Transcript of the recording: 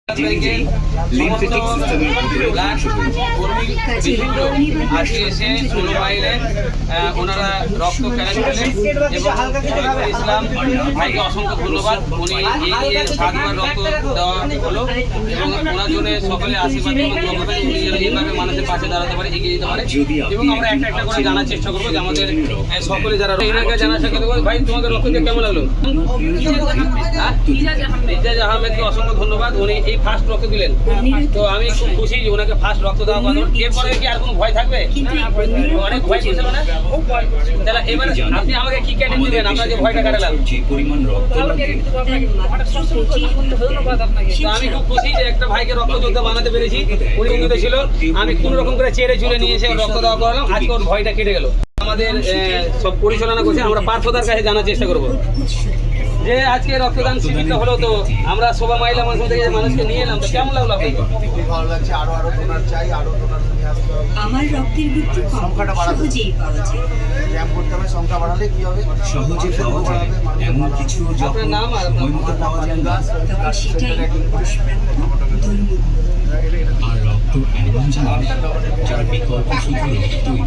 আজকে এসে 16 মাইলে ওনারা রক্ত ক্যালেন্ডারে এবং ইসলাম ভাইকে অসংখ্য ধন্যবাদ। উনি এই 7 বার রক্ত দেওয়া হলো এবং ওনার জন্য সকলে আশীর্বাদ উনি যেন এইভাবে মানুষের পাশে দাঁড়াতে পারে, এগিয়ে যেতে পারে। এবং আমরা একটা একটা করে জানার চেষ্টা করবো যে আমাদের সকলে যারা এনাকে জানার চেষ্টা করবো। ভাই তোমাদের রক্ত দিয়ে কেমন লাগলো? ইজাজ আহমেদকে অসংখ্য ধন্যবাদ, উনি এই ফার্স্ট রক্ত দিলেন। তো আমি খুব খুশি যে ওনাকে ফার্স্ট রক্ত দেওয়া কথা। এরপরে কি আর কোনো ভয় থাকবে? অনেক ভয় করছিল না? তাহলে এবার আপনি আমাকে কি ক্যান্ডিড দিবেন? আমরা যে ভয়টা কাটালাম, আমি খুব খুশি যে একটা ভাইকে রক্ত যোদ্ধা বানাতে পেরেছি। উনি উন্নত ছিল, আমি কোন রকম করে চেড়ে চুড়ে নিয়ে এসে রক্ত দেওয়া করালাম। আজকে ওর ভয়টা কেটে গেল। আমাদের সব পরিচালনা করছে, আমরা পার্থদার কাছে জানার চেষ্টা করবো যে আজকে রক্তদান শিবিরটা হলো, তো আমরা শোভা মহিলা মানুষ থেকে মানুষকে নিয়ে এলাম, তো কেমন লাগলো আপনাকে? খুব ভালো লাগছে। আরো ডোনার চাই, আরো ডোনার নিয়ে আসতে হবে। আমার রক্তের ভিত্তি সংখ্যাটা বাড়াতে সহজেই পাওয়া যায়। ক্যাম্প করতে হবে, সংখ্যা বাড়ালে কি হবে? সহজে পাওয়া যায় এমন কিছু আপনার নাম আর আপনার মতো পাওয়া যায় না। তবে সেটাই দুষ্প্রাপ্য দুর্মূল্য। আর রক্ত এমন জিনিস যার বিকল্প শুধু রক্তই।